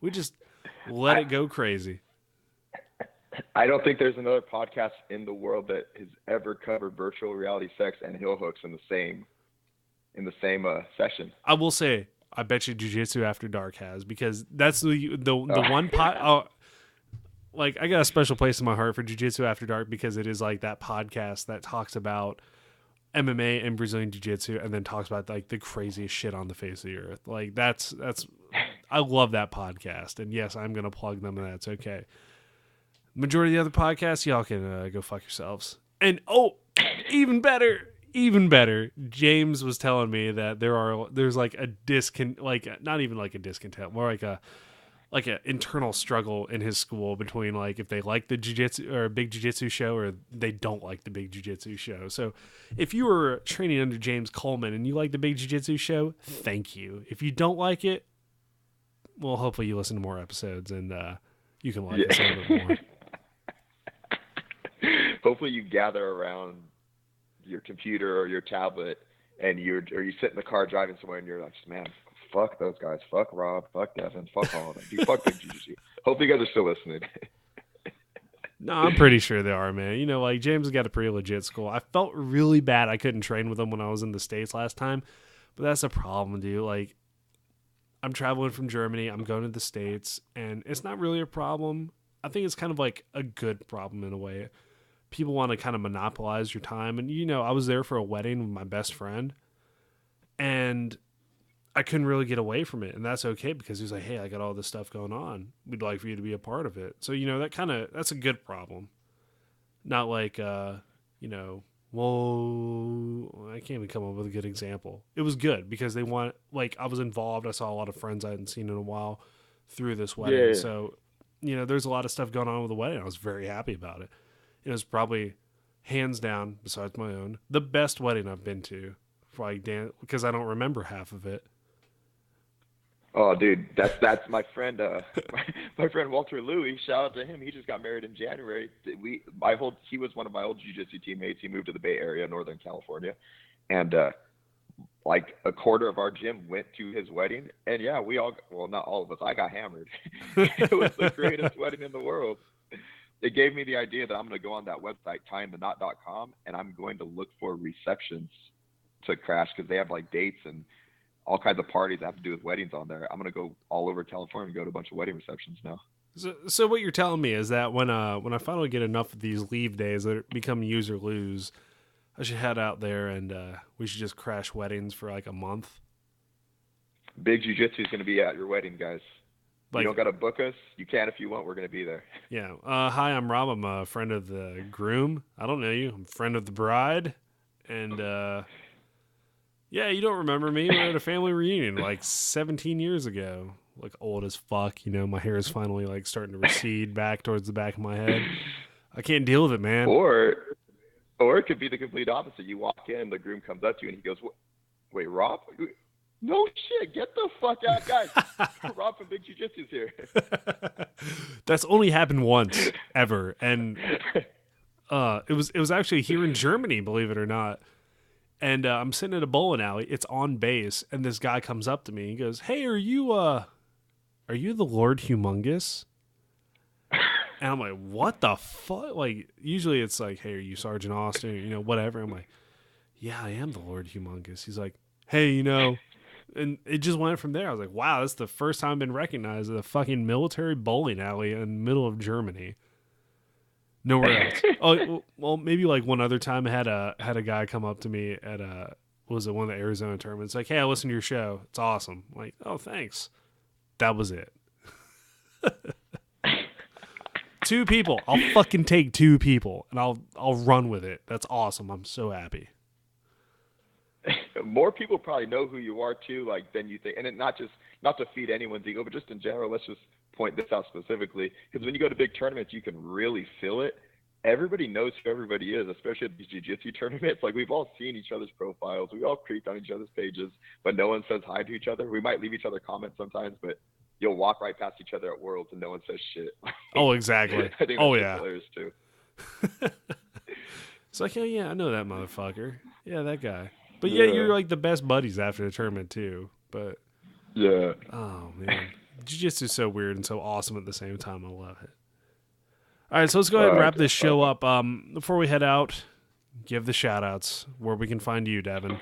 We just let it go crazy. I don't think there's another podcast in the world that has ever covered virtual reality sex and heel hooks in the same session. I will say, I bet you Jiu-Jitsu After Dark has, because that's the one pot. Oh, like, I got a special place in my heart for Jiu-Jitsu After Dark because it is like that podcast that talks about MMA and Brazilian Jiu-Jitsu and then talks about like the craziest shit on the face of the earth. Like that's I love that podcast, and yes, I'm gonna plug them, and that's okay. Majority of the other podcasts, y'all can go fuck yourselves. And even better, James was telling me that there's like a not even like a discontent, more like an internal struggle in his school between like if they like the jiu-jitsu or Big Jiu-Jitsu show or they don't like the Big Jiu-Jitsu show. So if you were training under James Coleman and you like the Big Jiu-Jitsu show, thank you. If you don't like it, well, hopefully you listen to more episodes and you can like us a little bit more. Hopefully you gather around your computer or your tablet and you sit in the car driving somewhere and you're like, man, fuck those guys, fuck Rob, fuck Devon, fuck all of them, dude, fuck Big Jiu-Jitsu. Hopefully you guys are still listening. No, I'm pretty sure they are, man. Like James has got a pretty legit school. I felt really bad I couldn't train with him when I was in the States last time, but that's a problem, dude. Like, I'm traveling from Germany, I'm going to the States, and it's not really a problem. I think it's kind of like a good problem in a way. People want to kind of monopolize your time. And, I was there for a wedding with my best friend, and I couldn't really get away from it. And that's okay because he was like, hey, I got all this stuff going on. We'd like for you to be a part of it. So, that's a good problem. Not like, whoa, I can't even come up with a good example. It was good because they want, like, I was involved. I saw a lot of friends I hadn't seen in a while through this wedding. Yeah. So, there's a lot of stuff going on with the wedding. I was very happy about it. It was probably, hands down, besides my own, the best wedding I've been to for like because I don't remember half of it. Oh, dude, that's my friend. My friend Walter Louie. Shout out to him. He just got married in January. He was one of my old jiu-jitsu teammates. He moved to the Bay Area, Northern California, and like a quarter of our gym went to his wedding. And yeah, not all of us. I got hammered. It was the greatest wedding in the world. It gave me the idea that I'm going to go on that website, tyingtheknot.com, and I'm going to look for receptions to crash because they have like dates and all kinds of parties that have to do with weddings on there. I'm going to go all over California and go to a bunch of wedding receptions now. So what you're telling me is that when I finally get enough of these leave days that become use or lose, I should head out there and we should just crash weddings for like a month. Big Jiu-Jitsu is going to be at your wedding, guys. You Like, don't got to book us. You can if you want. We're going to be there. yeah. Hi, I'm Rob. I'm a friend of the groom. I don't know you. I'm a friend of the bride. And yeah, you don't remember me. We were at a family reunion like 17 years ago. Like old as fuck. You know, my hair is finally like starting to recede back towards the back of my head. I can't deal with it, man. Or it could be the complete opposite. You walk in, the groom comes up to you, and he goes, "Wait, Rob? No shit, get the fuck out, guys. Rob from Big Jiu-Jitsu is here." That's only happened once ever, and it was actually here in Germany, believe it or not. And I'm sitting at a bowling alley. It's on base, and this guy comes up to me. He goes, "Hey, are you the Lord Humongous?" And I'm like, "What the fuck?" Like, usually it's like, "Hey, are you Sergeant Austin?" You know, whatever. I'm like, "Yeah, I am the Lord Humongous." He's like, "Hey, you know," and it just went from there. I was like, "Wow, that's the first time I've been recognized at a fucking military bowling alley in the middle of Germany. Nowhere else." Oh, well, maybe like one other time I had a guy come up to me at was it one of the Arizona tournaments? Like, "Hey, I listened to your show. It's awesome." I'm like, "Oh, thanks." That was it. 2 people. I'll fucking take 2 people and I'll run with it. That's awesome. I'm so happy. More people probably know who you are too, like than you think, and not to feed anyone's ego, but just in general. Let's just point this out specifically, because when you go to big tournaments, you can really feel it. Everybody knows who everybody is, especially at these jiu-jitsu tournaments. Like, we've all seen each other's profiles, we all creeped on each other's pages, but no one says hi to each other. We might leave each other comments sometimes, but you'll walk right past each other at Worlds and no one says shit. Oh, exactly. I think oh that's yeah. hilarious too. It's like, "Oh yeah, I know that motherfucker. Yeah, that guy." But yeah, you're like the best buddies after the tournament too. But yeah. Oh man, jiu-jitsu is so weird and so awesome at the same time. I love it. All right, so let's go ahead and wrap this show up. Before we head out, give the shout outs where we can find you, Devon.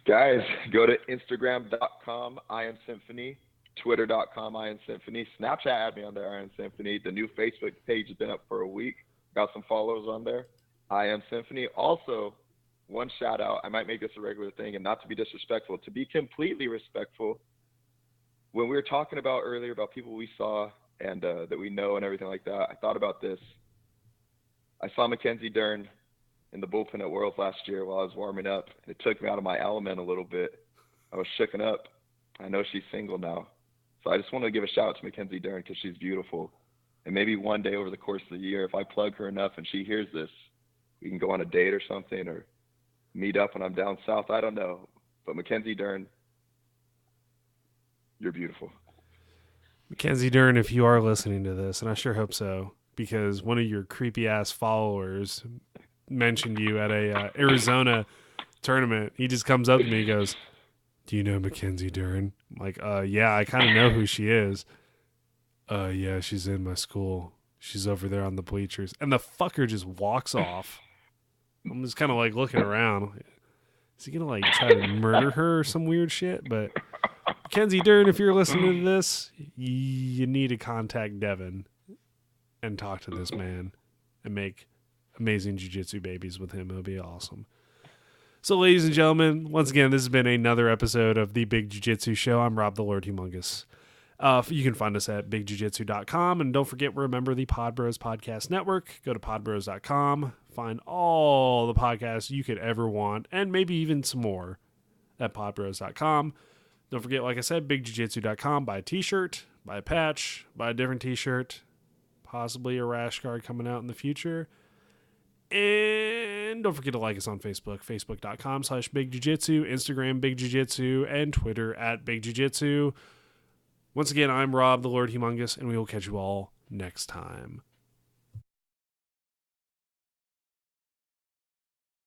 Guys, go to Instagram.com, Iron Symphony, Twitter.com, Iron Symphony, Snapchat, add me on there, Iron Symphony. The new Facebook page has been up for a week. Got some followers on there, Iron Symphony. Also, one shout out, I might make this a regular thing, and not to be disrespectful, to be completely respectful. When we were talking about earlier about people we saw and that we know and everything like that, I thought about this. I saw Mackenzie Dern in the bullpen at Worlds last year while I was warming up. It took me out of my element a little bit. I was shooken up. I know she's single now. So I just want to give a shout out to Mackenzie Dern because she's beautiful. And maybe one day over the course of the year, if I plug her enough and she hears this, we can go on a date or something, or meet up when I'm down south. I don't know. But Mackenzie Dern, you're beautiful. Mackenzie Dern, if you are listening to this, and I sure hope so, because one of your creepy ass followers mentioned you at a Arizona tournament. He just comes up to me and goes, "Do you know Mackenzie Dern?" I'm like, yeah, I kind of know who she is. Yeah, she's in my school. She's over there on the bleachers." And the fucker just walks off. I'm just kind of like looking around. Is he going to like try to murder her or some weird shit? But Mackenzie Dern, if you're listening to this, you need to contact Devon and talk to this man and make amazing jiu-jitsu babies with him. It'll be awesome. So, ladies and gentlemen, once again, this has been another episode of the Big Jiu-Jitsu Show. I'm Rob the Lord Humongous. You can find us at bigjujitsu.com, and don't forget, we're a member of the Pod Bros Podcast Network. Go to podbros.com, find all the podcasts you could ever want, and maybe even some more at podbros.com. Don't forget, like I said, bigjujitsu.com. Buy a t-shirt, buy a patch, buy a different t-shirt, possibly a rash guard coming out in the future. And don't forget to like us on Facebook, facebook.com/bigjujitsu, Instagram bigjujitsu, and Twitter @bigjujitsu. Once again, I'm Rob, the Lord Humongous, and we will catch you all next time.